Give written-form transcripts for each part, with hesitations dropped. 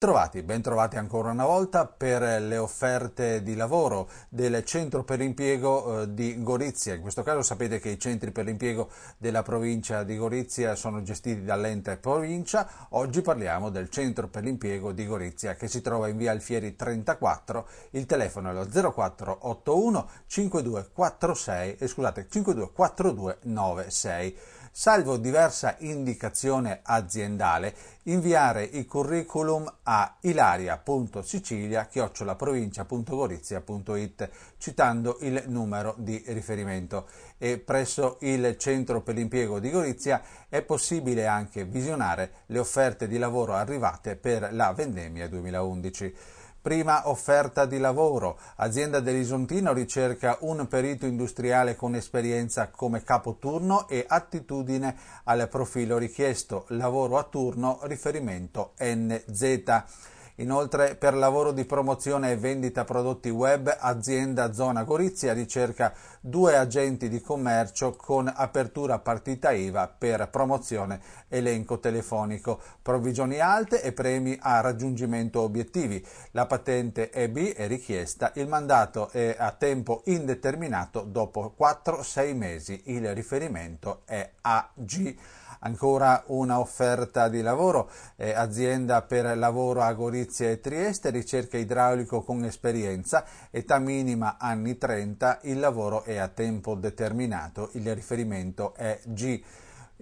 Bentrovati ancora una volta per le offerte di lavoro del Centro per l'Impiego di Gorizia. In questo caso sapete che i centri per l'impiego della provincia di Gorizia sono gestiti dall'ente provincia. Oggi parliamo del Centro per l'Impiego di Gorizia che si trova in via Alfieri 34. Il telefono è lo 0481 524296. Salvo diversa indicazione aziendale, inviare i curriculum a ilaria.sicilia@provincia.gorizia.it citando il numero di riferimento. E presso il Centro per l'Impiego di Gorizia è possibile anche visionare le offerte di lavoro arrivate per la vendemmia 2011. Prima offerta di lavoro. Azienda dell'Isontino ricerca un perito industriale con esperienza come capoturno e attitudine al profilo richiesto. Lavoro a turno, riferimento NZ. Inoltre, per lavoro di promozione e vendita prodotti web, azienda Zona Gorizia ricerca 2 agenti di commercio con apertura partita IVA per promozione elenco telefonico, provvigioni alte e premi a raggiungimento obiettivi. La patente EB è richiesta, il mandato è a tempo indeterminato dopo 4-6 mesi, il riferimento è AG. Ancora una offerta di lavoro, azienda per lavoro a Gorizia e Trieste, ricerca idraulico con esperienza, età minima anni 30, il lavoro è a tempo determinato, il riferimento è G.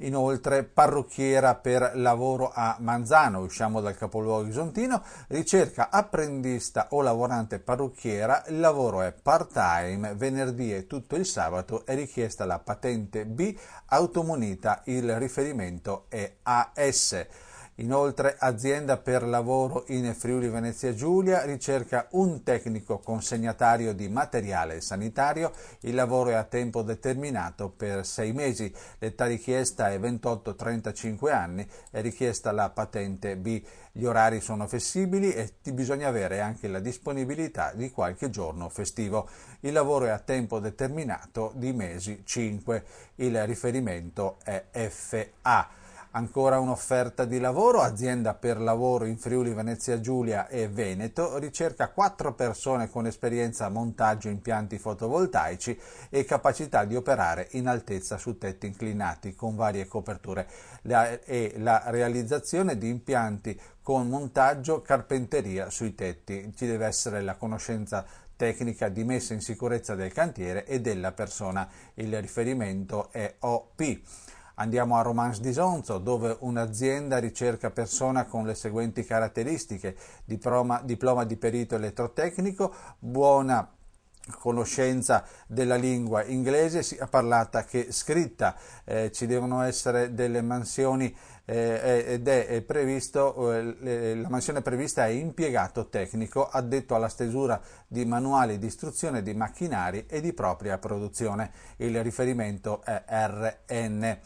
Inoltre parrucchiera per lavoro a Manzano, usciamo dal capoluogo isontino, ricerca apprendista o lavorante parrucchiera, il lavoro è part-time, venerdì e tutto il sabato, è richiesta la patente B automunita, il riferimento è AS. Inoltre azienda per lavoro in Friuli Venezia Giulia ricerca un tecnico consegnatario di materiale sanitario, il lavoro è a tempo determinato per 6 mesi, l'età richiesta è 28-35 anni, è richiesta la patente B, gli orari sono flessibili e bisogna avere anche la disponibilità di qualche giorno festivo, il lavoro è a tempo determinato di mesi 5, il riferimento è FA. Ancora un'offerta di lavoro, azienda per lavoro in Friuli Venezia Giulia e Veneto, ricerca 4 persone con esperienza a montaggio impianti fotovoltaici e capacità di operare in altezza su tetti inclinati con varie coperture e la realizzazione di impianti con montaggio carpenteria sui tetti. Ci deve essere la conoscenza tecnica di messa in sicurezza del cantiere e della persona, il riferimento è OP. Andiamo a Romans di Sonzo, dove un'azienda ricerca persona con le seguenti caratteristiche: diploma di perito elettrotecnico, buona conoscenza della lingua inglese sia parlata che scritta, ci devono essere delle mansioni ed è previsto, la mansione prevista è impiegato tecnico addetto alla stesura di manuali di istruzione di macchinari e di propria produzione, il riferimento è RN.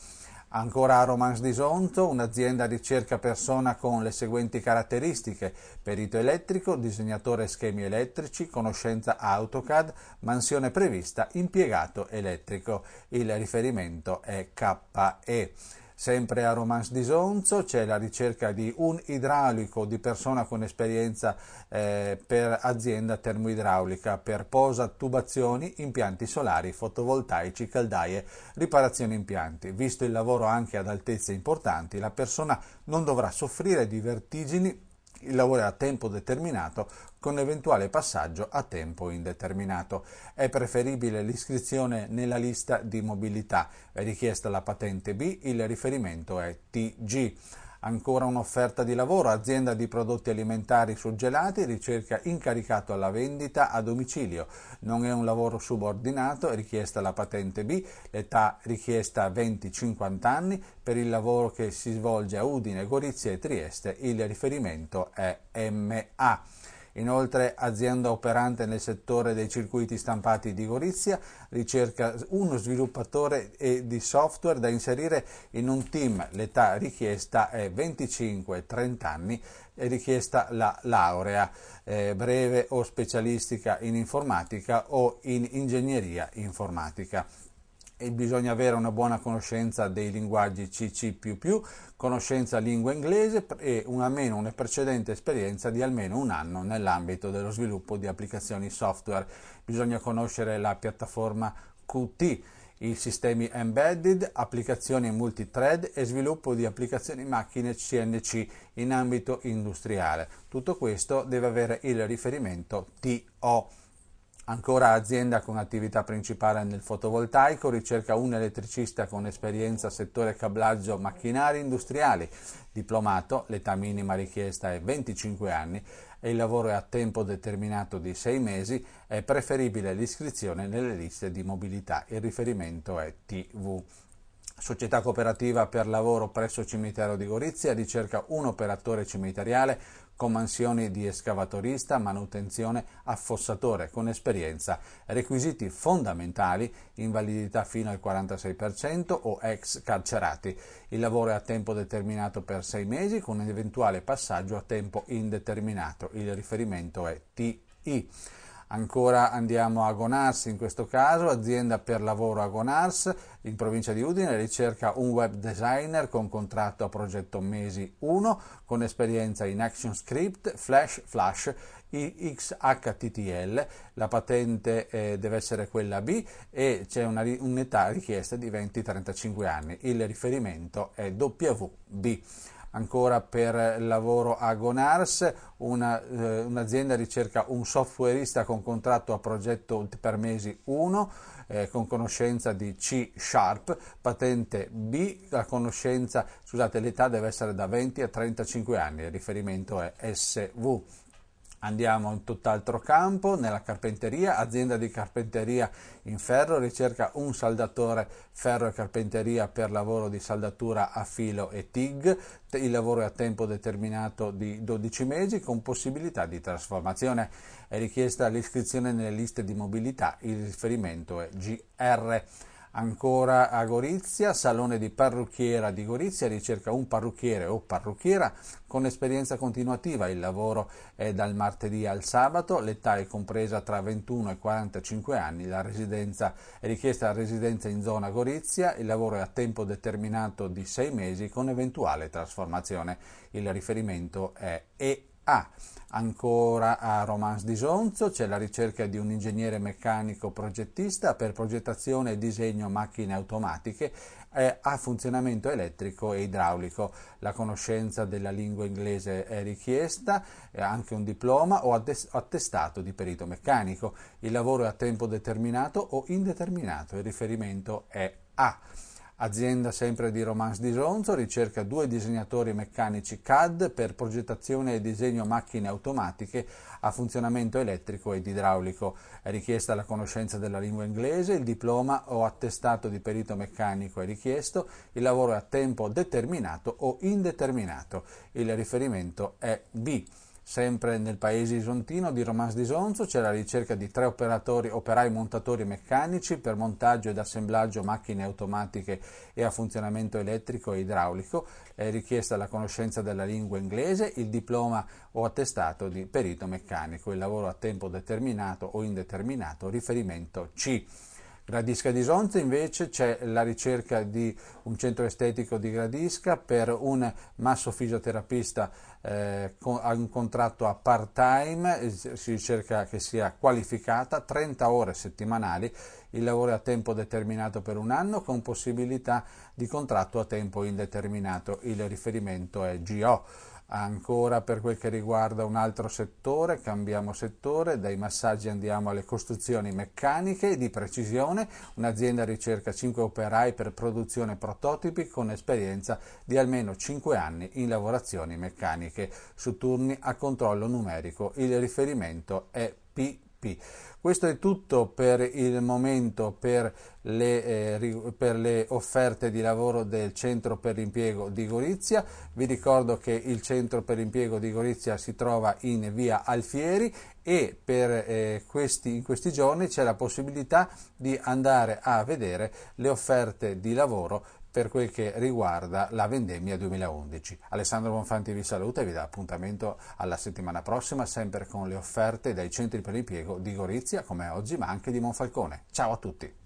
Ancora a Romans di Sonzo, un'azienda ricerca persona con le seguenti caratteristiche: perito elettrico, disegnatore schemi elettrici, conoscenza AutoCAD, mansione prevista, impiegato elettrico. Il riferimento è KE. Sempre a Romans di Sonzo c'è la ricerca di un idraulico di persona con esperienza per azienda termoidraulica per posa, tubazioni, impianti solari, fotovoltaici, caldaie, riparazione impianti. Visto il lavoro anche ad altezze importanti, la persona non dovrà soffrire di vertigini. Il lavoro è a tempo determinato con eventuale passaggio a tempo indeterminato. È preferibile l'iscrizione nella lista di mobilità. È richiesta la patente B, il riferimento è TG. Ancora un'offerta di lavoro, azienda di prodotti alimentari surgelati, ricerca incaricato alla vendita a domicilio. Non è un lavoro subordinato, è richiesta la patente B, l'età richiesta 20-50 anni, per il lavoro che si svolge a Udine, Gorizia e Trieste, il riferimento è MA. Inoltre azienda operante nel settore dei circuiti stampati di Gorizia ricerca uno sviluppatore di software da inserire in un team, l'età richiesta è 25-30 anni, è richiesta la laurea breve o specialistica in informatica o in ingegneria informatica. e bisogna avere una buona conoscenza dei linguaggi CC++, conoscenza lingua inglese e una precedente esperienza di almeno un anno nell'ambito dello sviluppo di applicazioni software. Bisogna conoscere la piattaforma Qt, i sistemi embedded, applicazioni multithread e sviluppo di applicazioni macchine CNC in ambito industriale. Tutto questo deve avere il riferimento TO. Ancora azienda con attività principale nel fotovoltaico, ricerca un elettricista con esperienza settore cablaggio macchinari industriali, diplomato, l'età minima richiesta è 25 anni e il lavoro è a tempo determinato di 6 mesi, è preferibile l'iscrizione nelle liste di mobilità, il riferimento è TV. Società cooperativa per lavoro presso Cimitero di Gorizia, ricerca un operatore cimiteriale con mansioni di escavatorista, manutenzione, affossatore, con esperienza. Requisiti fondamentali: invalidità fino al 46% o ex carcerati. Il lavoro è a tempo determinato per 6 mesi con un eventuale passaggio a tempo indeterminato. Il riferimento è TI. Ancora andiamo a Gonars, in questo caso azienda per lavoro a Gonars in provincia di Udine, ricerca un web designer con contratto a progetto mesi 1 con esperienza in ActionScript, Flash, XHTTL, la patente deve essere quella B e c'è un'età richiesta di 20-35 anni, il riferimento è WB. Ancora per lavoro a Gonars, un'azienda ricerca un softwareista con contratto a progetto per mesi 1, con conoscenza di C#, patente B, l'età deve essere da 20 a 35 anni, il riferimento è SV. Andiamo in tutt'altro campo, nella carpenteria, azienda di carpenteria in ferro, ricerca un saldatore ferro e carpenteria per lavoro di saldatura a filo e TIG, il lavoro è a tempo determinato di 12 mesi con possibilità di trasformazione, è richiesta l'iscrizione nelle liste di mobilità, il riferimento è GR. Ancora a Gorizia, salone di parrucchiera di Gorizia, ricerca un parrucchiere o parrucchiera con esperienza continuativa, il lavoro è dal martedì al sabato, l'età è compresa tra 21 e 45 anni, è richiesta la residenza in zona Gorizia, il lavoro è a tempo determinato di 6 mesi con eventuale trasformazione, il riferimento è EA. Ancora a Romans di Sonzo c'è la ricerca di un ingegnere meccanico progettista per progettazione e disegno macchine automatiche a funzionamento elettrico e idraulico. La conoscenza della lingua inglese è richiesta, anche un diploma o attestato di perito meccanico. Il lavoro è a tempo determinato o indeterminato, il riferimento è A. Azienda sempre di Romans di Sonzo, ricerca 2 disegnatori meccanici CAD per progettazione e disegno macchine automatiche a funzionamento elettrico ed idraulico. È richiesta la conoscenza della lingua inglese, il diploma o attestato di perito meccanico è richiesto, il lavoro è a tempo determinato o indeterminato. Il riferimento è B. Sempre nel paese isontino di Romans di Sonzo c'è la ricerca di 3 operai montatori meccanici per montaggio ed assemblaggio macchine automatiche e a funzionamento elettrico e idraulico. È richiesta la conoscenza della lingua inglese, il diploma o attestato di perito meccanico. Il lavoro a tempo determinato o indeterminato, riferimento C. Gradisca di Sonzo invece c'è la ricerca di un centro estetico di Gradisca per un massofisioterapista con un contratto a part-time, si ricerca che sia qualificata, 30 ore settimanali, il lavoro è a tempo determinato per un anno con possibilità di contratto a tempo indeterminato, il riferimento è GO. Ancora per quel che riguarda un altro settore, cambiamo settore, dai massaggi andiamo alle costruzioni meccaniche di precisione, un'azienda ricerca 5 operai per produzione prototipi con esperienza di almeno 5 anni in lavorazioni meccaniche su turni a controllo numerico, il riferimento è PP. Questo è tutto per il momento per le offerte di lavoro del Centro per l'Impiego di Gorizia. Vi ricordo che il Centro per l'Impiego di Gorizia si trova in via Alfieri e in questi giorni c'è la possibilità di andare a vedere le offerte di lavoro per quel che riguarda la vendemmia 2011. Alessandro Bonfanti vi saluta e vi dà appuntamento alla settimana prossima, sempre con le offerte dai centri per l'impiego di Gorizia, come oggi, ma anche di Monfalcone. Ciao a tutti!